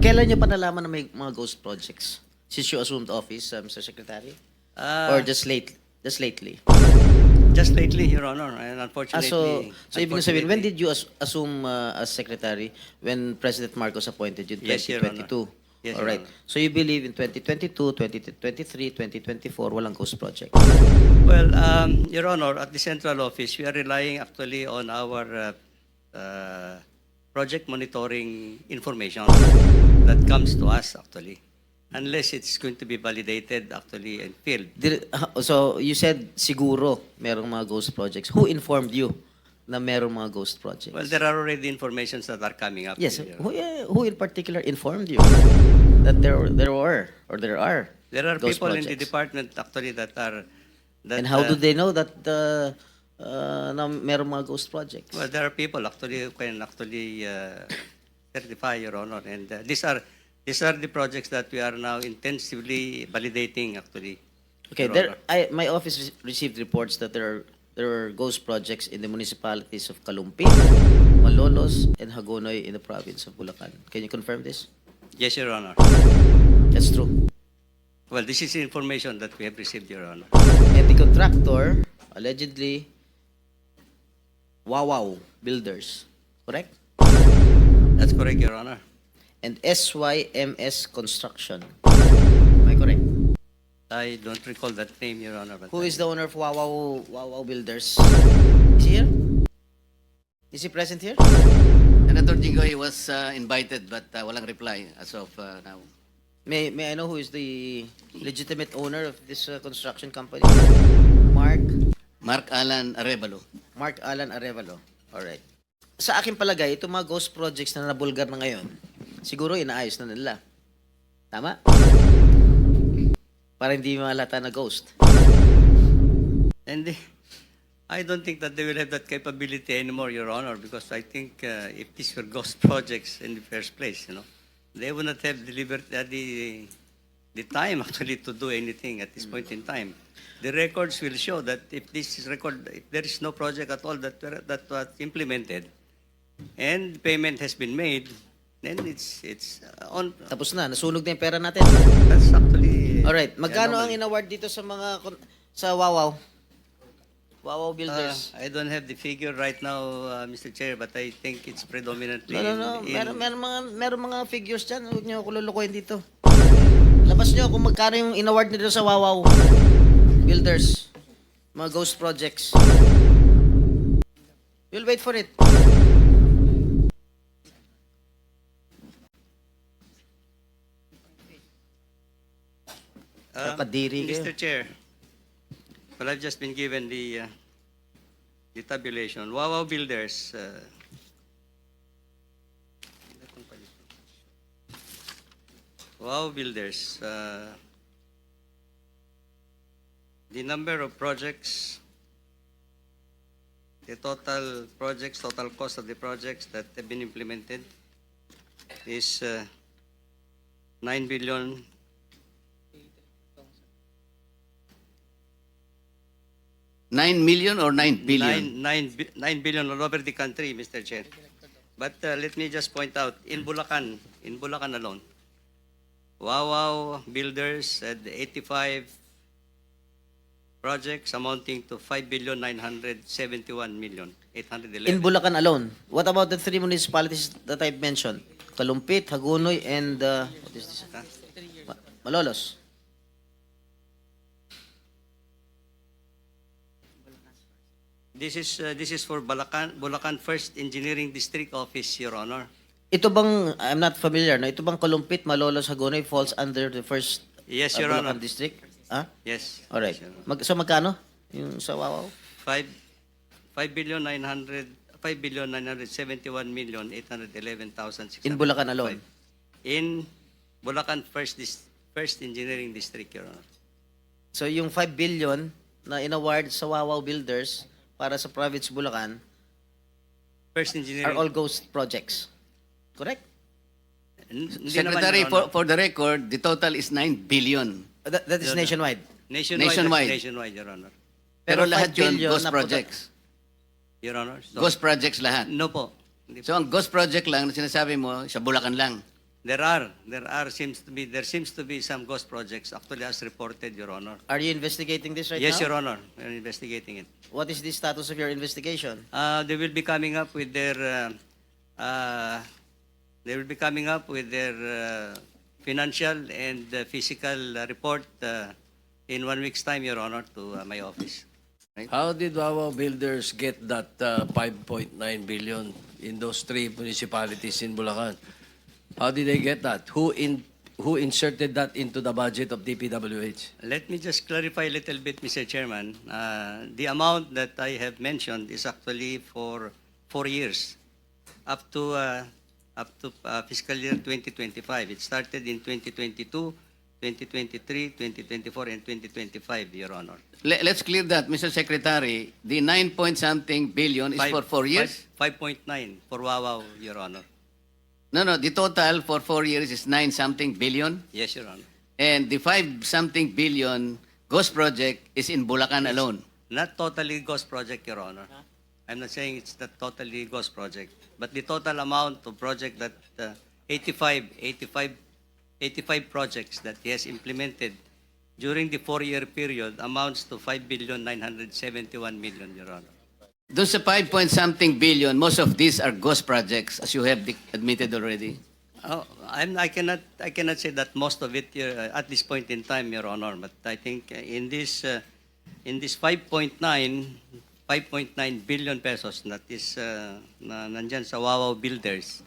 Kailan niyo pa nalaman na may mga ghost projects? Since you assumed office, Mr. Secretary? Or just lately? Just lately, Your Honor, and Ah, unfortunately... so ibig sabihin, when did you assume as Secretary when President Marcos appointed you in Yes, Your Honor. 2022? Yes, All Your right. Honor. So you believe in 2022, 2023, 2024, walang ghost project? Well, Your Honor, at the central office, we are relying actually on our project monitoring information that comes to us actually, unless it's going to be validated actually and filled. So you said siguro merong mga ghost projects. Who informed you na merong mga ghost projects? Well, there are already informations that are coming up. Yes. Your Honor. Who in particular informed you that there are There are ghost people in the projects? department actually that are... That, And how do they know that na merong mga ghost projects? Well, there are people actually who can actually certify, Your Honor, and these are the projects that we are now intensively validating actually. Okay, Your Honor. my office received reports that there are ghost projects in the municipalities of Kalumpit, Malolos, and Hagonoy in the province of Bulacan. Can you confirm this? Yes, Your Honor. That's true. Well, this is information that we have received, Your Honor. And the contractor, allegedly, Wawaw Builders, correct? That's correct, Your Honor. And SYMS Construction. Am I correct? I don't recall that name, Your Honor. But Who is the owner of Wawaw Builders? Is he here? Is he present here? Senator Jinggoy was invited but walang reply as of now. May I know who is the legitimate owner of this construction company? Mark Alan Arevalo. Mark Alan Arevalo. Alright. Sa akin palagay, itong mga ghost projects na nabulgar na ngayon, siguro inaayos na nila. Tama? Para hindi malata na ghost. And I don't think that they will have that capability anymore, Your Honor, because I think if these were ghost projects in the first place, they would not have delivered the time actually to do anything at this point in time. The records will show that if there is no project at all that was implemented, and payment has been made, then it's on. Tapos na, nasunog na yung pera natin. That's actually. Alright, magkano ang anomaly. inaward dito sa sa Wawaw? Wawaw Builders. I don't have the figure right now, Mr. Chair, but I think it's predominantly. No. Meron mga figures dyan. Huwag niyo ako lulukuhin dito. Labas niyo kung magkano yung inaward nito sa Wawaw Builders. Mga ghost projects. We'll wait for it. Kakadiri kayo. Mr. Chair, well, I've just been given the tabulation. Wawaw Builders. Wawaw Builders. The number of projects, the total projects, total cost of the projects that have been implemented is 9 billion. 9 million or 9 billion? 9 billion all over the country, Mr. Chair. But let me just point out, in Bulacan alone, Wawaw Builders had 85 projects amounting to 5,971,811,000. In Bulacan alone. What about the three municipalities that I've mentioned? Kalumpit, Hagonoy, and what is this? Malolos. This is for Bulacan First Engineering District Office, Your Honor. Ito bang, I'm not familiar, no? Ito bang Kalumpit, Malolos, Hagonoy falls under the first Yes, Your Bulacan Honor. district? Ah? Yes. Alright. Yes, Your Honor. So magkano? Yung sa Wawaw? 5,971,811,605. In Bulacan alone? In Bulacan First Engineering District, Your Honor. So yung 5 billion na inaward sa Wawaw Builders para sa province Bulacan First are Engineering. all ghost projects. Correct? Hindi Secretary, naman, Your Honor. for the record, the total is 9 billion. That is No, no. nationwide. Nationwide. Nationwide, Your Honor. Pero 5 lahat yun, billion ghost na projects. Your Honor. So, Ghost projects lahat. No po. Hindi po. So ang ghost project lang na sinasabi mo, sa Bulacan lang. There seems to be some ghost projects actually as reported, Your Honor. Are you investigating this right Yes, now? Your Honor, we're investigating it. What is the status of your investigation? They will be coming up with their financial and physical report in 1 week's time, Your Honor, to my office. Right? How did Wawa Builders get that 5.9 billion in those three municipalities in Bulacan? How did they get that? Who inserted that into the budget of DPWH? Let me just clarify a little bit, Mr. Chairman. The amount that I have mentioned is actually for 4 years, up to fiscal year 2025. It started in 2022, 2023, 2024, and 2025, Your Honor. Let's clear that, Mr. Secretary. The 9-point-something billion is for 4 years? 5.9 for Wawaw, Your Honor. No, the total for 4 years is 9-something billion. Yes, Your Honor. And the 5-something billion ghost project is in Bulacan alone. Not totally ghost project, Your Honor. I'm not saying it's not totally ghost project, but the total amount of project that 85 projects that he has implemented during the 4-year period amounts to 5,971,000,000, Your Honor. Those 5-point-something billion, most of these are ghost projects, as you have admitted already. Oh, I cannot say that most of it at this point in time, Your Honor. But I think in this 5.9 billion pesos that is nandyan sa Wawaw Builders,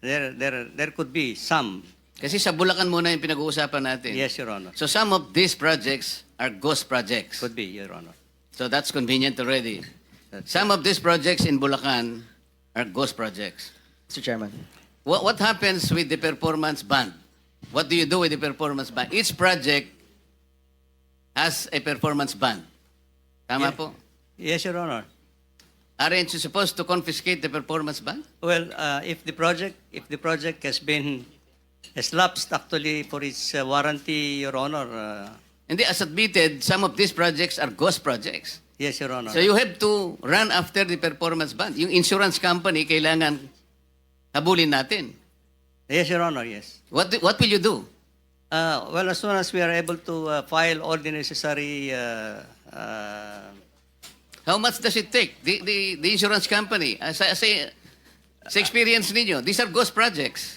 there could be some. Kasi sa Bulacan muna yung pinag-uusapan natin. Yes, Your Honor. So some of these projects are ghost projects. Could be, Your Honor. So that's convenient already. Some of these projects in Bulacan are ghost projects. Mr. Chairman. What happens with the performance bond? What do you do with the performance bond? Each project has a performance bond. Tama Yeah. po? Yes, Your Honor. Aren't you supposed to confiscate the performance bond? Well, if the project has been lapsed actually for its warranty, Your Honor. Hindi, as admitted, some of these projects are ghost projects. Yes, Your Honor. So you have to run after the performance bond. Yung insurance company, kailangan habulin natin. Yes, Your Honor. Yes. What will you do? Well, as soon as we are able to file all the necessary. How much does it take? The insurance company, sa experience ninyo, these are ghost projects.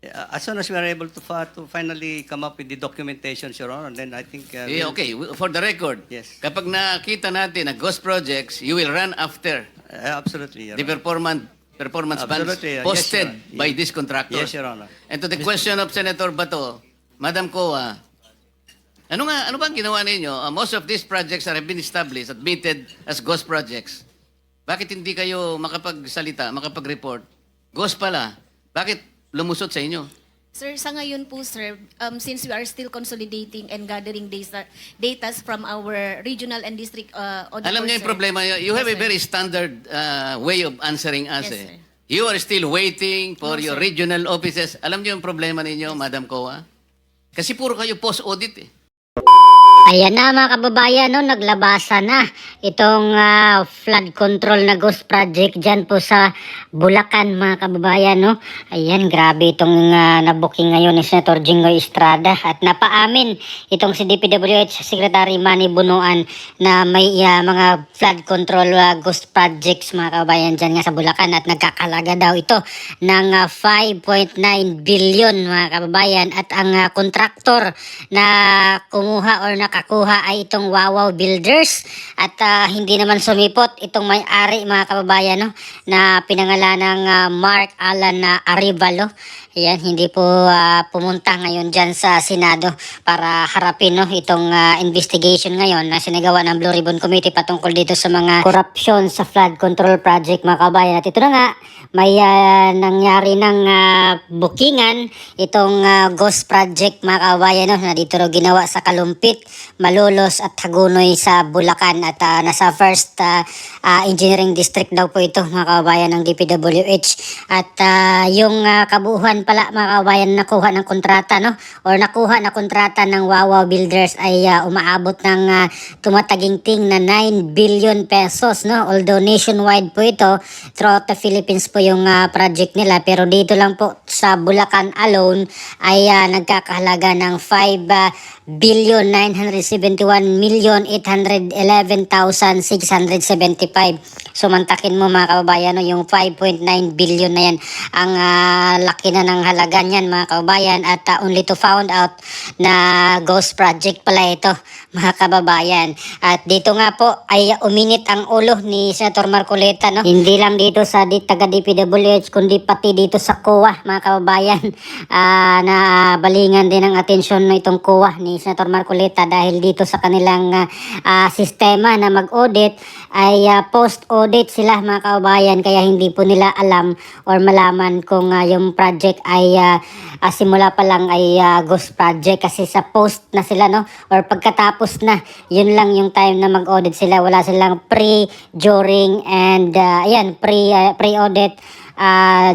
As soon as we are able to finally come up with the documentation, Your Honor, then I think. Okay, for the record, Yes. kapag nakita natin na ghost projects, you will run after Absolutely, Your the Honor. performance bonds Absolutely, yes, posted Your Honor. by this contractor. Yes, Your Honor. And to the question of Senator Bato, Madam Coa, ano bang ginawa ninyo? Most of these projects have been established, admitted as ghost projects. Bakit hindi kayo makapagsalita, makapag-report? Ghost pala. Bakit lumusot sa inyo? Sir, sa ngayon po, sir, since we are still consolidating and gathering data from our regional and district auditors, Alam niyo yung sir. problema, you have a Yes, sir. very standard way of answering us. Yes, eh. sir. You are still waiting for No, your sir. regional offices. Alam niyo yung problema ninyo, Madam Coa? Kasi puro kayo post-audit eh. Ayan na mga kababayan, no, naglabasan na itong flood control na ghost project dyan po sa Bulacan mga kababayan. No? Ayan, grabe itong nabooking ngayon ni Senator Jinggoy Estrada at napaamin itong si DPWH Secretary Manny Bunuan na may mga flood control ghost projects mga kababayan dyan nga sa Bulacan at nagkakalaga daw ito ng 5.9 billion mga kababayan at ang kontraktor na kumuha or nakakuha ay itong Wawaw Builders at hindi naman sumipot itong may-ari mga kababayan no, na pinangalan ng Mark Alan Arevalo. Ayan, hindi po pumunta ngayon dyan sa Senado para harapin no, itong investigation ngayon na sinagawa ng Blue Ribbon Committee patungkol dito sa mga korupsyon sa flood control project mga kababayan. At ito na nga, may nangyari ng bookingan itong ghost project mga kababayan no, na dito raw ginawa sa Kalumpit Malolos at Hagonoy sa Bulacan at nasa first engineering district daw po ito mga kababayan ng DPWH at yung kabuuan pala mga kababayan nakuha ng kontrata no or nakuha na kontrata ng Wawaw Builders ay umaabot ng tumataginting na 9 billion pesos no, although nationwide po ito throughout the Philippines po yung project nila, pero dito lang po sa Bulacan alone ay nagkakahalaga ng 5,971,811,675. So mantakin mo mga kababayan no, yung 5.9 billion na yan ang laki na ng halaga niyan mga kababayan at only to found out na ghost project pala ito mga kababayan. At dito nga po ay uminit ang ulo ni Senator Marcoleta no. Hindi lang dito sa taga DPWH kundi pati dito sa COA mga kababayan. Na balingan din ang atensyon na itong COA ni Senator Marcoleta dahil dito sa kanilang sistema na mag-audit ay post-audit sila mga kababayan, kaya hindi po nila alam or malaman kung yung project ay simula pa lang ay ghost project kasi sa post na sila no or pagkatapos na yun lang yung time na mag-audit sila, wala silang pre, during and pre-audit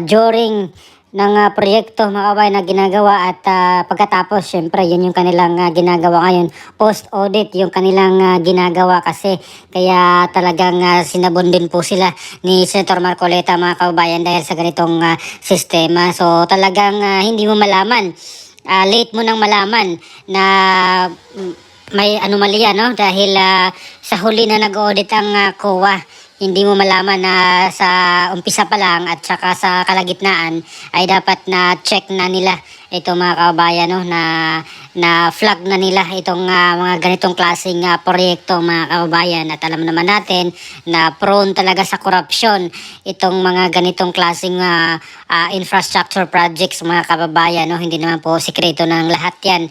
during ng proyekto mga kabayan na ginagawa at pagkatapos syempre yun yung kanilang ginagawa ngayon, post-audit yung kanilang ginagawa kasi kaya talagang sinabon din po sila ni Senator Marcoleta mga kababayan dahil sa ganitong sistema. So talagang hindi mo malaman, late mo nang malaman na may anomalya no dahil sa huli na nag-audit ang COA. Hindi mo malaman na sa umpisa pa lang at saka sa kalagitnaan ay dapat na check na nila ito mga kababayan no, na flag na nila itong mga ganitong klaseng proyekto mga kababayan. At alam naman natin na prone talaga sa corruption itong mga ganitong klaseng infrastructure projects mga kababayan no. Hindi naman po sikreto ng lahat yan.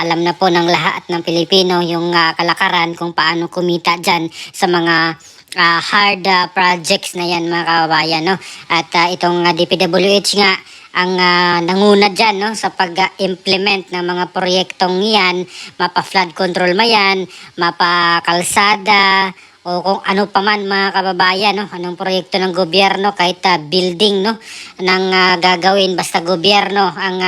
Alam na po ng lahat ng Pilipino yung kalakaran kung paano kumita dyan sa mga hard projects na yan mga kababayan no. At itong DPWH nga ang nanguna dyan no, sa pag-implement ng mga proyektong yan, mapa-flood control mayan, mapa-kalsada o kung ano pa man mga kababayan no, anong proyekto ng gobyerno kahit building no nang gagawin basta gobyerno ang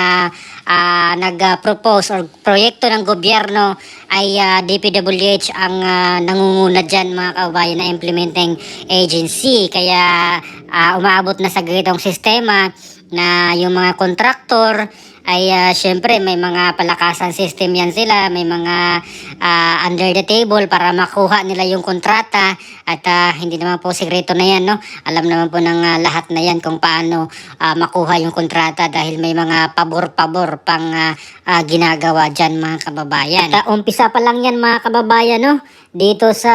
nag-propose or proyekto ng gobyerno ay DPWH ang nangunguna dyan mga kababayan na implementing agency. Kaya umaabot na sa ganitong sistema na yung mga kontraktor ay syempre may mga palakasan system yan sila, may mga under the table para makuha nila yung kontrata at hindi naman po sekreto na yan no. Alam naman po ng lahat na yan kung paano makuha yung kontrata dahil may mga pabor-pabor pang ginagawa dyan mga kababayan. At umpisa pa lang yan mga kababayan no, dito sa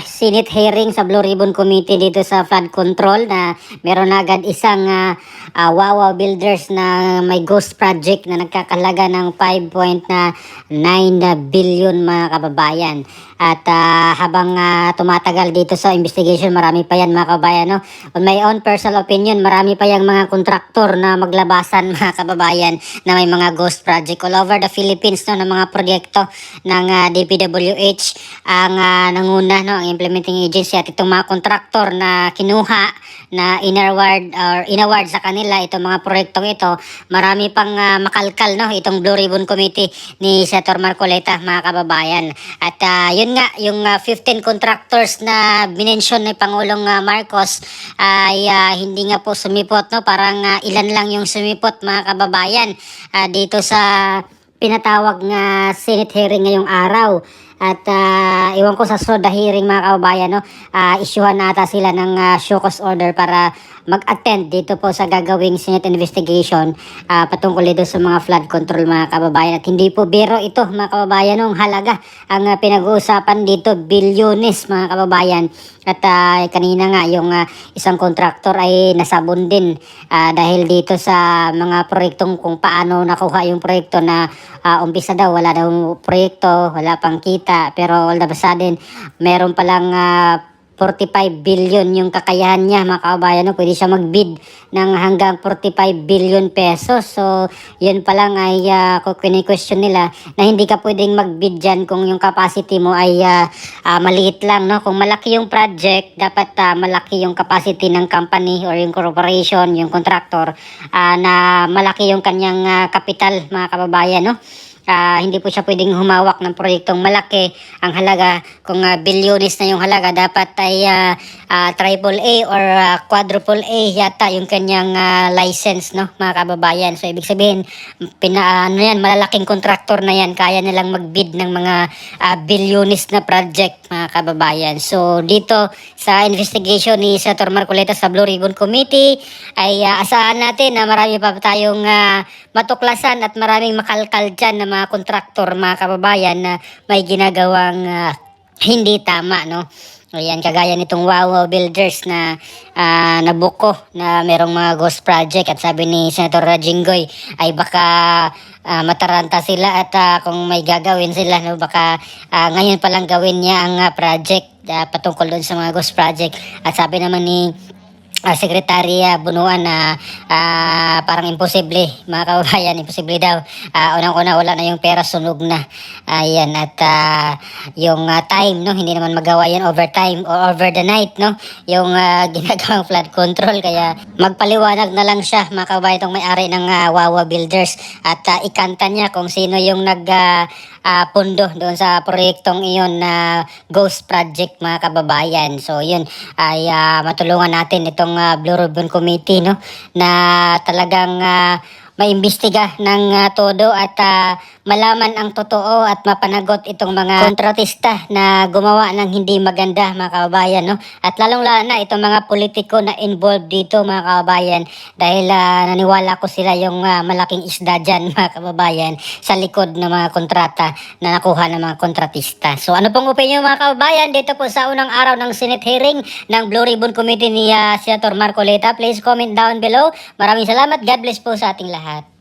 Senate hearing sa Blue Ribbon Committee dito sa flood control na meron agad isang Wawaw Builders na may ghost project na nagkakalaga ng 5.9 billion mga kababayan. At habang tumatagal dito sa investigation, marami pa yan mga kababayan no. On my own personal opinion, marami pa yung mga kontraktor na maglabasan mga kababayan na may mga ghost project all over the Philippines no, ng mga proyekto ng DPWH ang nanguna no, ang implementing agency at itong mga kontraktor na kinuha na inaward sa kanila itong mga proyektong ito, marami pang makalkal no itong Blue Ribbon Committee ni Senator Marcoleta mga kababayan. At yun nga yung 15 contractors na binensyon ni Pangulong Marcos ay hindi nga po sumipot no, parang ilan lang yung sumipot mga kababayan dito sa pinatawag nga Senate hearing ngayong araw. At iwan ko sa SODA hearing mga kababayan no, isyuhan nata sila ng show cause order para mag-attend dito po sa gagawing Senate investigation patungkol dito sa mga flood control mga kababayan. At hindi po biro ito mga kababayan no, ang halaga ang pinag-uusapan dito, bilyones mga kababayan. At kanina nga yung isang kontraktor ay nasabon din dahil dito sa mga proyektong kung paano nakuha yung proyekto na umpisa daw wala daw proyekto, wala pang kita, pero all of a sudden meron palang 45 billion yung kakayahan niya, mga kababayan. No? Pwede siya mag-bid ng hanggang 45 billion pesos. So, yun pa lang ay kini-question nila na hindi ka pwedeng mag-bid dyan kung yung capacity mo ay maliit lang. No? Kung malaki yung project, dapat malaki yung capacity ng company or yung corporation, yung contractor, na malaki yung kanyang kapital, mga kababayan. No? Hindi po siya pwedeng humawak ng proyektong malaki. Ang halaga, kung bilyones na yung halaga, dapat ay triple A or quadruple A yata yung kanyang license, no, mga kababayan. So, ibig sabihin, malalaking kontraktor na yan, kaya nilang mag-bid ng mga bilyones na project, mga kababayan. So, dito sa investigation ni Senator Marcoleta sa Blue Ribbon Committee, ay asahan natin na marami pa tayong matuklasan at maraming makalkal dyan na mga kontraktor, mga kababayan, na may ginagawang hindi tama, no? Ayan, kagaya nitong Wawa Builders na nabuko na merong mga ghost project, at sabi ni Senator Jinggoy ay baka mataranta sila at kung may gagawin sila, no, baka ngayon pa lang gawin niya ang project patungkol doon sa mga ghost project. At sabi naman ni Secretary Bunuan na parang imposible, mga kababayan, imposible daw. Unang-una, wala na yung pera, sunog na. Ayan, at yung time, no, hindi naman magawa yan overtime or over the night, no, yung ginagawang flood control. Kaya magpaliwanag na lang siya, mga kababayan, itong may-ari ng Wawa Builders, at ikanta niya kung sino yung pundo doon sa proyektong iyon na ghost project, mga kababayan. So yun ay matulungan natin itong Blue Ribbon Committee, no, na talagang maimbestiga ng todo at malaman ang totoo at mapanagot itong mga kontratista na gumawa ng hindi maganda, mga kababayan, no? At lalong-lalo na itong mga politiko na involved dito, mga kababayan, dahil naniwala ko sila yung malaking isda dyan, mga kababayan, sa likod ng mga kontrata na nakuha ng mga kontratista. So ano pong opinion, mga kababayan, dito po sa unang araw ng Senate hearing ng Blue Ribbon Committee ni Senator Marcoleta? Please comment down below. Maraming salamat. God bless po sa ating lahat.